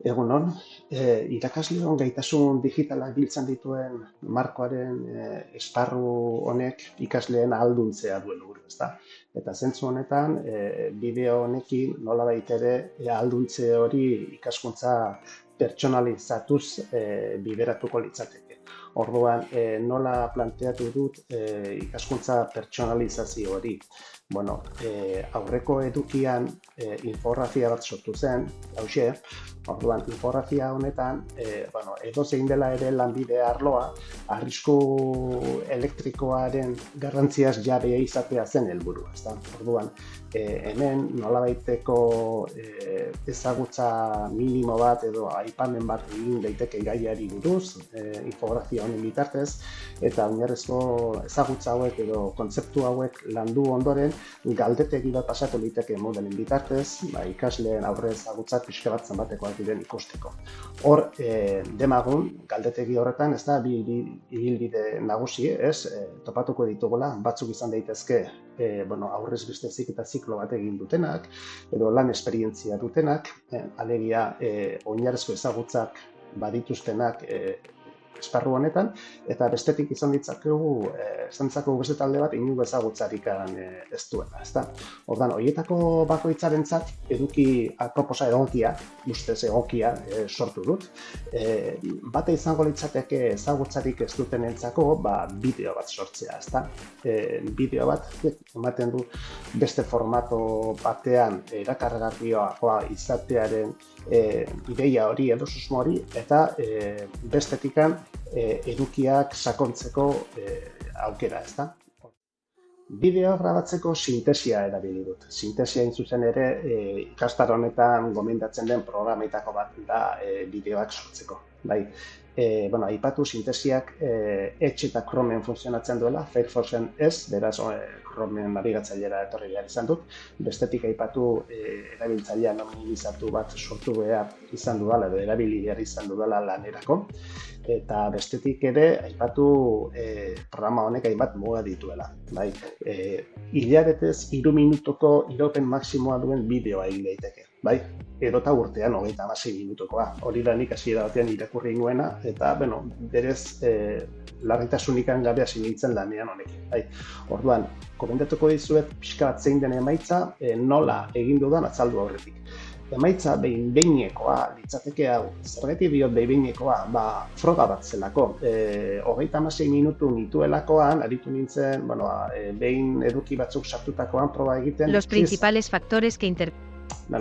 Egunon, irakasleon gaitasun digitalak biltzen dituen markoaren esparru honek ikasleen ahalduntzea du helburu, ezta? Eta zentzu honetan, bideo honekin nolabait ere ahalduntze hori ikaskuntza pertsonalizatuz bideratuko litzateke. Orduan, nola planteatu dut ikaskuntza pertsonalizazio hori? Bueno, aurreko edukian infografia bat sortu zen, hauxe, orduan infografia honetan, edozein dela ere lanbide arloa, arrisku elektrikoaren garrantziaz jabea izatea zen helburua, ezta? Orduan, hemen nolabaiteko ezagutza minimo bat edo aipamen bat egin daiteke gaiari buruz, infografia honen bitartez, eta oinarrizko ezagutza hauek edo kontzeptu hauek landu ondoren, galdetegi bat pasatu liteke modelen bitartez, ikasleen aurre ezagutzak pixka bat zenbatekoak diren ikusteko. Hor, demagun, galdetegi horretan, ez da, bi ibilbide nagusi, topatuko ditugula, batzuk izan daitezke, aurrez beste eta ziklo bat egin dutenak, edo lan esperientzia dutenak, alegia, oinarrizko ezagutzak badituztenak esparru honetan, eta bestetik izan ditzakegu, beste talde bat inungo ezagutzarik ez duela, ezta? Ordan, horietako bakoitzarentzat eduki aproposa egokia, ustez egokia sortu dut. Bata izango litzateke ezagutzarik ez dutenentzako, bideo bat sortzea, ezta? Bideo bat ematen du beste formato batean erakargarriagoa izatearen ideia hori edo susmo hori, eta bestetikan edukiak sakontzeko aukera, ezta? Bideo grabatzeko sintesia erabili dut. Sintesia hain zuzen ere ikastaro honetan gomendatzen den programetako bat da bideoak sortzeko. Bai, aipatu sintesiak Edge eta Chromen funtzionatzen duela, Firefoxen ez, beraz Chromen nabigatzailera etorri behar izan dut. Bestetik aipatu erabiltzailea nominalizatu bat sortu behar izan dudala, edo erabili behar izan dudala lanerako. Eta bestetik ere, aipatu programa honek hainbat muga dituela. Bai, hilabetez 3 minutuko iraupen maksimoa duen bideoa egin daiteke. Bai, edota urtean 36 minutukoa. Hori da nik hasiera batean irakurri nuena, eta, berez larritasunik gabe hasi nintzen lanean honekin. Bai, orduan, komentatuko dizuet pixka bat zein den emaitza, nola egin dudan azaldu aurretik. Emaitza behin-behinekoa litzateke hau. Zergatik diot behin-behinekoa, froga bat zelako. 36 minutu nituelakoan, aritu nintzen, behin eduki batzuk sartutakoan proba egiten. Los principales factores que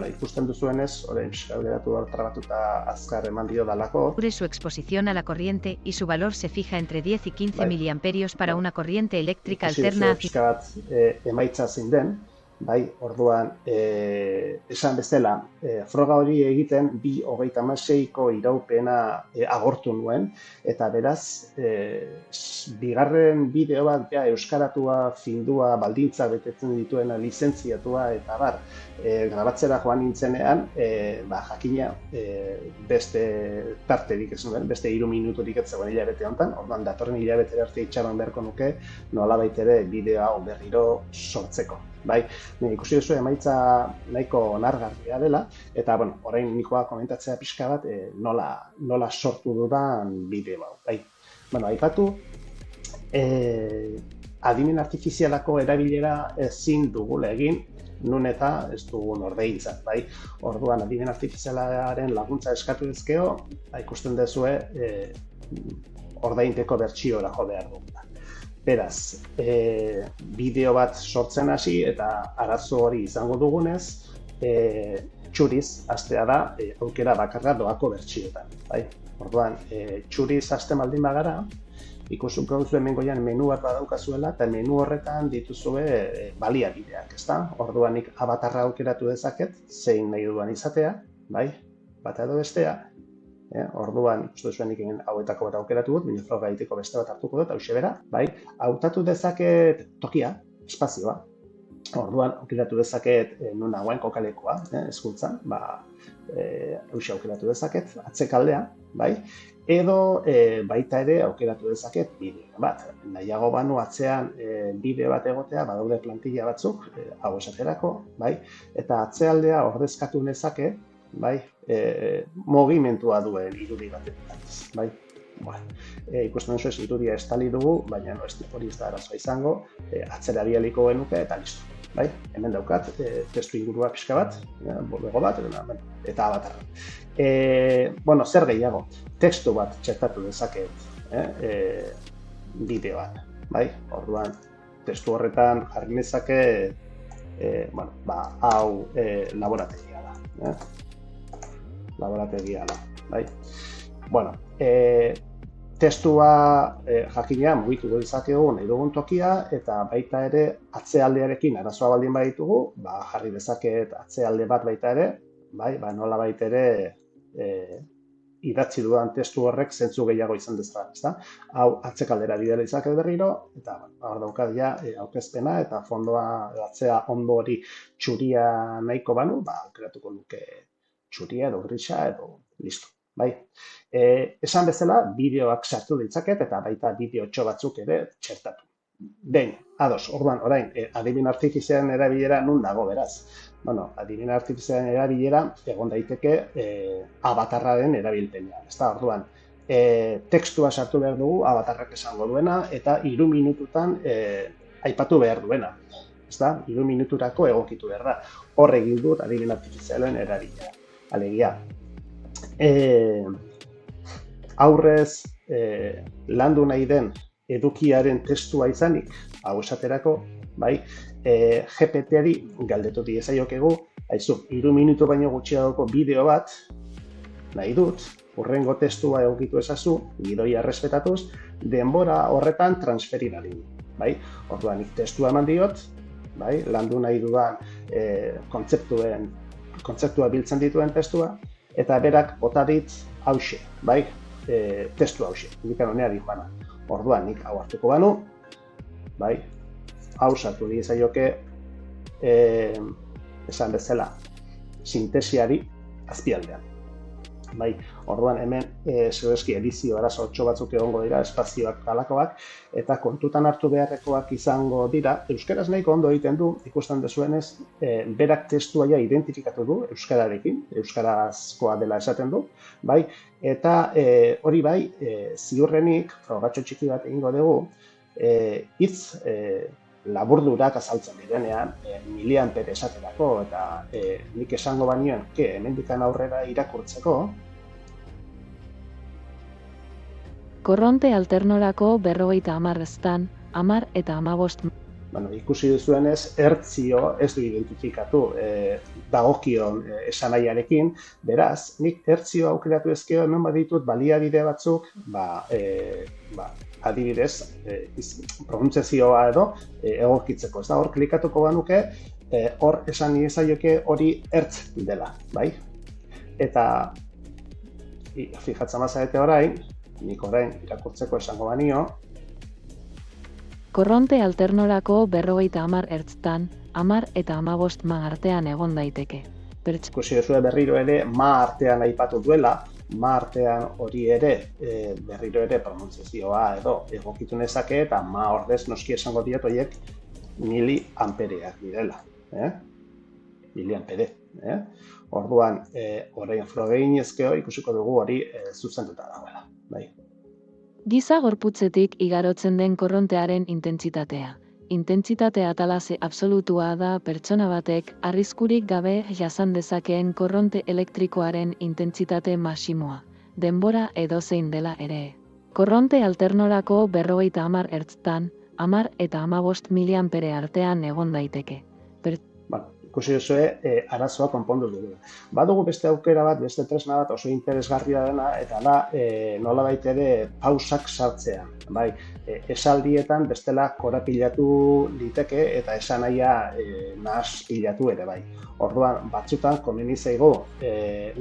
ikusten duzuenez, orain pixka geratu da trabatuta azkar eman dio dalako. Su exposición a la corriente y su valor se fija entre 10 y 15 miliamperios para una corriente eléctrica alterna. Pixka bat emaitza zein den. Bai, orduan, esan bezala, froga hori egiten 2,36ko iraupena agortu nuen, eta beraz, bigarren bideo bat euskaratua, findua, baldintza betetzen dituena, lizentziatua eta grabatzera joan nintzenean, jakina beste tarterik ez nuen, beste 3 minuturik ez zegoen hilabete honetan, orduan datorren hilabete arte itxaron beharko nuke, nolabait ere bideo hau berriro sortzeko. Bai, ikusi duzu emaitza nahiko onargarria dela, eta, orain nikoa komentatzea pixka bat nola sortu dudan bideo hau. Bai, aipatu, adimen artifizialako erabilera ezin dugula egin, nun eta ez dugun ordeintzat, bai. Orduan, adimen artifizialaren laguntza eskatu ezkeo, ikusten duzue ordainteko bertsiora jo behar dugula. Beraz, bideo bat sortzen hasi eta arazo hori izango dugunez, txuriz hastea da aukera bakarra doako bertsioetan. Bai? Orduan, txuriz hasten baldin bagara, ikusuko duzu hemen goian menu bat badaukazuela, eta menu horretan dituzue baliabideak, ezta? Orduan, nik avatarra aukeratu dezaket, zein nahi dudan izatea, bai? Bata edo bestea. Orduan, uste zuen ikin hauetako bat aukeratu dut, baina froga egiteko beste bat hartuko dut, hauxe bera, bai, hautatu dezaket tokia, espazioa. Orduan, aukeratu dezaket non nagoen kokalekoa, hezkuntzan, hauxe aukeratu dezaket, atzekaldea, bai, edo baita ere aukeratu dezaket bideo bat. Nahiago banu atzean bideo bat egotea, badaude plantilla batzuk, hau esaterako, bai, eta atzealdea ordezkatu nezake, bai? Mugimentua duen irudi baten bitartez, bai? Ikusten duzu ez irudia estali dugu, baina hori ez da arazoa izango, atzera bialiko genuke eta listo. Bai? Hemen daukat, testu ingurua pixka bat, bego bat, eta abatarra. Zer gehiago, testu bat txertatu dezaket bideoan, bai? Orduan, testu horretan jarri nezake, hau laborategia da. Laborategia da, bai? Testua jakina mugitu dezakegu nahi dugun tokia eta baita ere atzealdearekin arazoa baldin baditugu, jarri dezaket atzealde bat baita ere, nola baita ere idatzi dudan testu horrek zentzu gehiago izan dezala, ezta? Hau atzekaldera bidea dezaket berriro eta hor daukat ja aurkezpena eta fondoa atzea ondo hori txuria nahiko banu, aukeratuko nuke txuria edo grisa edo listo. Bai, esan bezala, bideoak sartu ditzaket eta baita bideotxo batzuk ere txertatu. Behin, ados, orduan, orain, adibin artifizialen erabilera nun dago, beraz. Adibin artifizialen erabilera egon daiteke abatarraren erabilpenean. Ez da, orduan, tekstua sartu behar dugu, abatarrak esango duena, eta 3 minututan aipatu behar duena. Ez da, 3 minuturako egokitu behar da. Hor egin dut adibin artifizialen erabilera. Alegia, aurrez landu nahi den edukiaren testua izanik, hau esaterako, GPT-ari galdetu diezaiokegu, 3 minutu baino gutxiagoko bideo bat nahi dut, hurrengo testua egokitu ezazu, gidoia errespetatuz, denbora horretan transferidadin. Orduan, nik testua eman diot, landu nahi dudan kontzeptua biltzen dituen testua, eta berak bota dit hauxe, testu hauxe, indikan honea dihana. Orduan, nik hau hartuko banu, hau sartu diezaioke, esan bezala, sintesiari azpialdean. Orduan, hemen segurazki edizio arazo batzuk egongo dira, espazioak halakoak, eta kontutan hartu beharrekoak izango dira, euskaraz nahiko ondo egiten du, ikusten dezuenez, berak testua ja identifikatu du euskararekin, euskarazkoa dela esaten du, eta hori ziurrenik, frogatxo txiki bat egingo dugu, hitz laburdurak azaltzen direnean, miliampere esaterako, eta nik esango banioen, hemendikan aurrera irakurtzeko. Korronte alternorako 50 eztan, 10 eta 15. Ikusi duzuenez, ertzio ez du identifikatu dagokion esanahiarekin, beraz, nik ertzio aukeratu ezkeo hemen baditut baliabide batzuk, adibidez, pronuntziazioa edo egokitzeko. Ez da, hor klikatuko banuke, hor esan niezaioke hori ertz dela, Eta, fijatzen bazarete orain, nik orain irakurtzeko esango banio. Korronte alternorako 50 ertztan, 10 eta 15 artean egon daiteke. Ikusi duzue berriro ere artean aipatu duela, artean hori ere berriro ere pronuntziazioa edo egokitu nezake eta ordez noski esango diot horiek miliampereak direla. Miliampere. Orduan, orain frogegin ezkeo ikusiko dugu hori zuzenduta dagoela. Giza gorputzetik igarotzen den korrontearen intentsitatea. Intentsitate atalase absolutua da pertsona batek arriskurik gabe jasan dezakeen korronte elektrikoaren intentsitate maximoa, denbora edozein dela ere. Korronte alternorako 50 ertztan, 10 eta 15 miliampere artean egon daiteke. Ikusi duzue arazoa konpondu dugu. Badugu beste aukera bat, beste tresna bat oso interesgarria dena, eta da nolabait ere pausak sartzea. Esaldietan bestela korapilatu liteke eta esanahia nahas pilatu ere bai. Orduan, batzutan komeni zaigu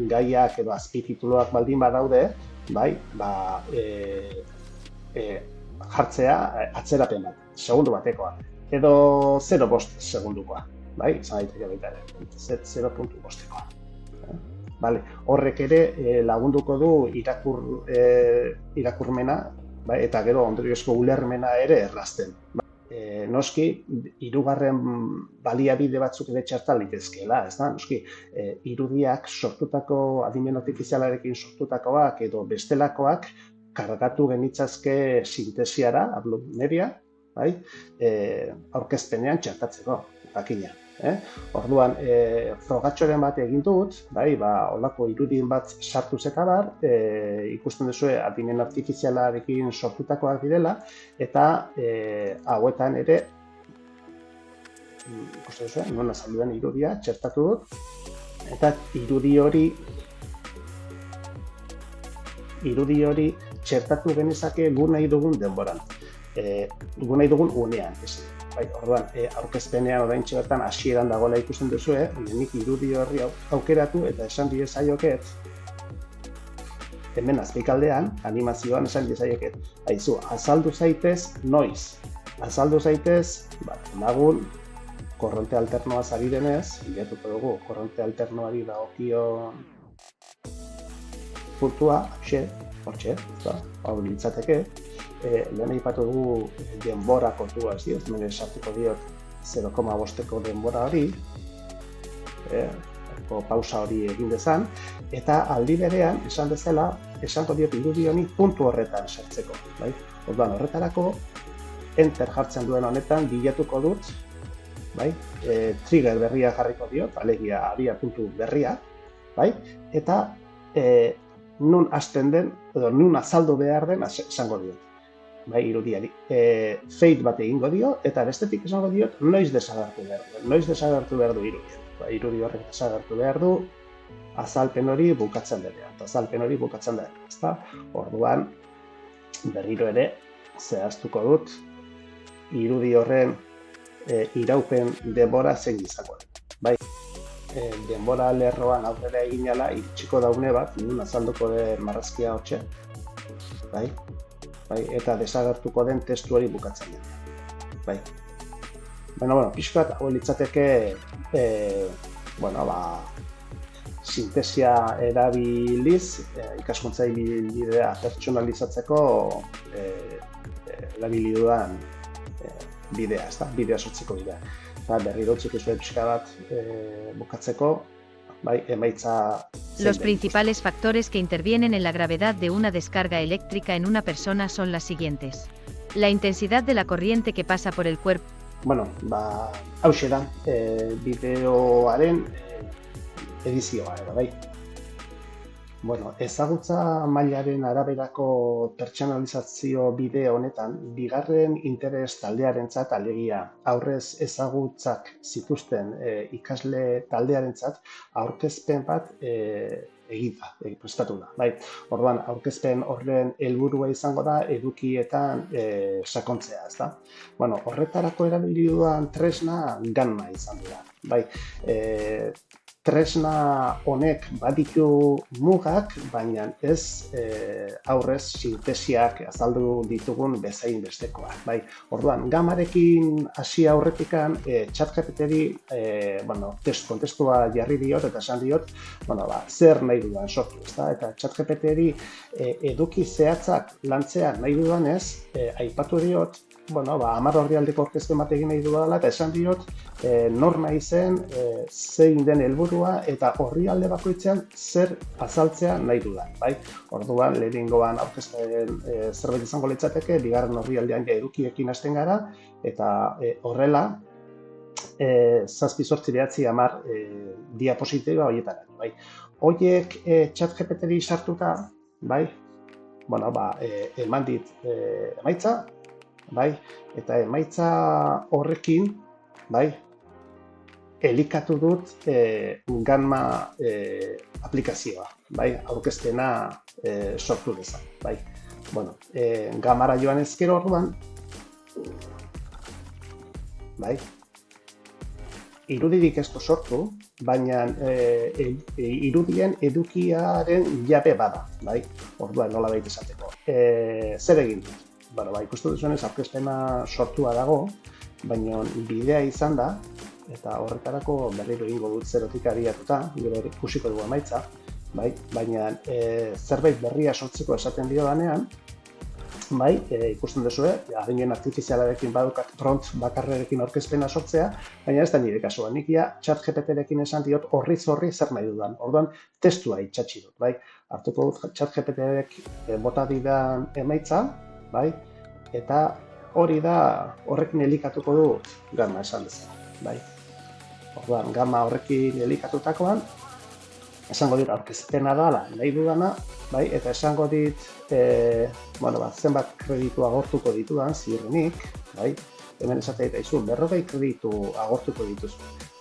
gaiak edo azpitituluak baldin badaude, jartzea atzerapen bat, segundu batekoa, edo 0,5 segundukoa. Izan daiteke baita ere, 0,5koa. Horrek ere lagunduko du irakurmena eta gero ondoriozko ulermena ere errazten. noski, hirugarren baliabide batzuk ere txerta litezkeela, ez da? Noski, irudiak sortutako, adimen artifizialarekin sortutakoak edo bestelakoak kargatu genitzazke sintesiara, ablomeria, bai? Aurkezpenean txertatzeko, jakina. Orduan, frogatxoren bat egin dut, bai, olako irudin bat sartuz eta bar, ikusten duzue adimen artifizialarekin sortutakoak direla, eta hauetan ere, ikusten duzue, non azalduen irudia txertatu dut, eta irudi hori txertatu genezake gu nahi dugun denboran, gu nahi dugun unean, bai, orduan, aurkezpenean oraintxe bertan hasieran dagoela ikusten duzue, nik irudi horri aukeratu eta esan diezaioket, hemen azpikaldean, animazioan esan diezaioket, haizu, azaldu zaitez noiz, azaldu zaitez, nagun, korronte alternoaz ari denez, bilatuko dugu, korronte alternoari dagokion puntua, hortxe, hau litzateke, lehen aipatu dugu denbora kontua, ez diot, hemen sartuko diot 0,5ko denbora hori, pausa hori egin dezan, eta aldi berean, esan bezala, esango diot irudi honi puntu horretan sartzeko. Bai? Orduan horretarako, enter jartzen duen honetan bilatuko dut, bai? Trigger berria jarriko diot, alegia abia puntu berria, bai? Eta nun hasten den, edo nun azaldu behar den esango diot. Bai, irudiari. Fade bat egingo dio, eta bestetik esango diot, noiz desagertu behar du irudia. Ba, irudi horrek desagertu behar du, azalpen hori bukatzen denean, ezta? Orduan, berriro ere, zehaztuko dut, irudi horren iraupen denbora zein izango den. Bai, denbora lerroan aurrera eginala, iritsiko daune bat, nun azalduko den marrazkia hortxe, bai? Eta desagertuko den testu hori bukatzen dut. Bai. Bueno, pixkat hau litzateke, sintesia erabiliz, ikaskuntza bidea pertsonalizatzeko erabili dudan bidea, ez da? Bidea sortzeko bidea. Eta berri dutzik izue pixka bat bukatzeko, Los principales factores que intervienen en la gravedad de una descarga eléctrica en una persona son las siguientes. La intensidad de la corriente que pasa por el cuerpo. Hauxe da, bideoaren edizioa, bai. Ezagutza mailaren araberako pertsonalizazio bide honetan, bigarren interes taldearentzat, alegia aurrez ezagutzak zituzten ikasle taldearentzat, aurkezpen bat egita, prestatu da. Orduan, aurkezpen horren helburua izango da edukietan sakontzea, ezta? Horretarako erabili dudan tresna Gamma izan dira. Tresna honek baditu mugak, baina ez aurrez sintesiak azaldu ditugun bezain bestekoak. Orduan, Gammarekin hasi aurretikan ChatGPTri kontestua jarri diot eta esan diot zer nahi dudan sortu. Eta ChatGPTri eduki zehatzak lantzean nahi dudanez, aipatu diot, 10 orrialdeko aurkezpen bat egin nahi dudala eta esan diot nor nahi zen, zein den helburua eta orrialde bakoitzean zer azaltzea nahi dudan. Orduan, lehenengoan aurkezpen zerbait izango litzateke, bigarren orrialdean edukiekin hasten gara, eta horrela, 7-8-10 diapositiba horietara. Horiek ChatGPTri sartuta, eman dit emaitza, eta emaitza horrekin, elikatu dut Gamma aplikazioa, aurkezpena sortu dezan. Gammara joan ezkero orduan, irudirik ez du sortu, baina irudien edukiaren jabe bada, orduan nola baita esateko. Zer egin dut? Ikustu duzuenez aurkezpena sortua dago, baina bidea izan da, eta horretarako berriro egingo dut zerotik abiatuta, gero ikusiko dugu emaitza, baina zerbait berria sortzeko esaten dio danean, bai, ikusten duzue, adinen artifizialarekin badukat prompt bakarrekin aurkezpena sortzea, baina ez da nire kasua. Nik ja ChatGPT-rekin esan diot horri zer nahi dudan. Orduan, testua itxatxi dut, bai. Hartuko dut ChatGPT-rek bota didan emaitza, bai, eta horrekin elikatuko dut Gamma esan dezakegu, bai. Orduan, Gamma horrekin elikatutakoan, esango dit aurkezpena dela nahi dudana, bai, eta esango dit zenbat kreditu agortuko ditudan, ziurrenik, bai, hemen esate daizu, 40 kreditu agortuko dituzu.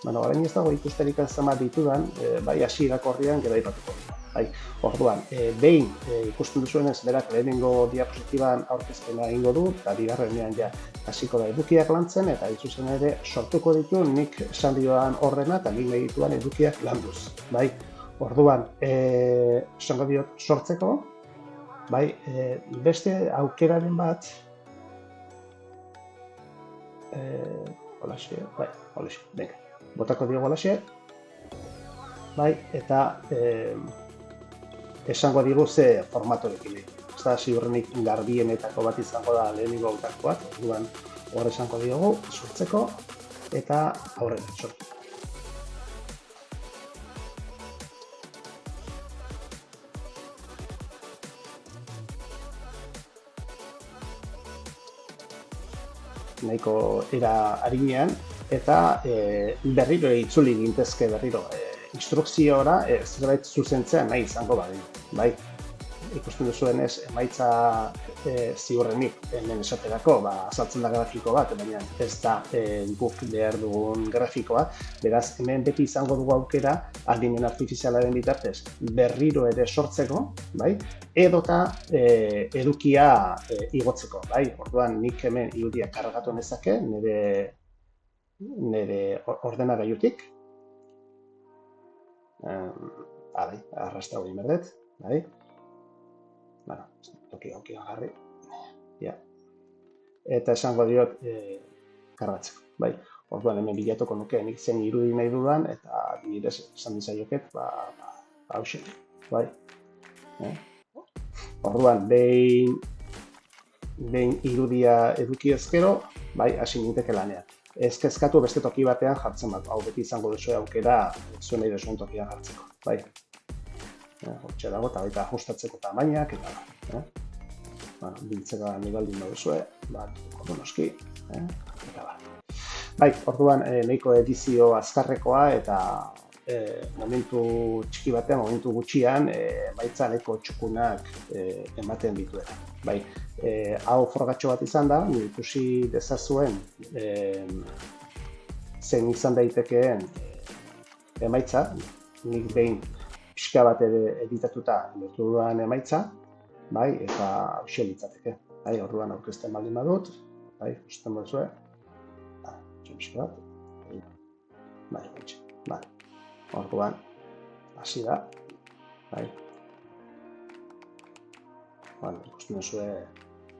Orain ez dago ikusterik zenbat ditudan, bai, hasierako orrian gero aipatuko ditu. Bai, orduan, behin ikusten duzuenez, berak lehenengo diapositiban aurkezpena egingo du, eta bigarrenean ja hasiko da edukiak lantzen, eta zuzen ere sortuko ditu nik esan dioan horrena eta nik nahi dituan edukiak landuz. Bai, orduan, esango diot sortzeko, bai, beste aukeraren bat, holaxe, venga, botako diogu holaxe, bai, eta esango digu ze formatorekin. Ez da, ziurrenik garbienetako bat izango da lehenengo autakoak, orduan hor esango diogu, sortzeko, eta aurrera sortu. Nahiko era arinean, eta berriro itzuli gintezke berriro instrukziora zerbait zuzentzea nahi izango badin. Bai, ikusten duzuenez, emaitza ziurrenik hemen esaterako, azaltzen da grafiko bat, baina ez da guk behar dugun grafikoa, beraz hemen beti izango dugu aukera adinen artifizialaren bitartez berriro ere sortzeko, bai, edota edukia igotzeko, bai, orduan nik hemen irudia kargatu nezake nire ordenagailutik, arrastra hori merdet, bai, toki agarri, eta esango diot kargatzeko, bai, orduan hemen bilatuko nuke nik zen irudi nahi dudan, eta direz esan dizaioket, hauxe, bai, orduan, behin irudia eduki ezkero, bai, hasi ninteke lanean. Ez kezkatu beste toki batean jartzen bat, hau beti izango duzu aukera zuen nahi duzuen tokian jartzeko, bai. Hortxe dago, eta baita ajustatzeko tamainak, eta biltzeko nibaldin baduzue, noski, eta bai, orduan nahiko edizio azkarrekoa eta momentu txiki batean, momentu gutxian, baitza nahiko txukunak ematen dituela. Bai, hau frogatxo bat izan da, ikusi dezazuen zein izan daitekeen emaitza, nik behin pixka bat editatuta lortu dudan emaitza, bai, eta hauxe litzateke. Bai, orduan aurkezten baldin badut, bai, ikusten baduzue, pixka bat, bai, orduan, hasi da, bai, ikusten duzue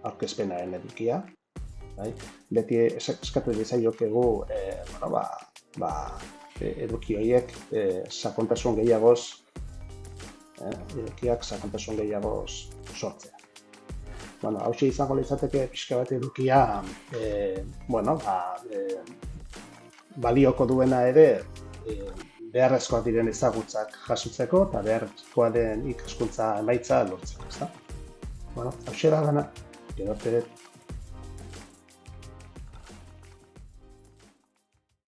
aurkezpenaren edukia, bai, beti eskatu dizaiokegu, eduki horiek sakontasun gehiagoz, edukiak sakontasun gehiagoz sortzea. Hauxe izango litzateke pixka bat edukia, balioko duena ere, beharrezkoak diren ezagutzak jasotzeko eta beharrezkoa den ikaskuntza emaitza lortzeko, ezta? Hauxe da gana, gero arte.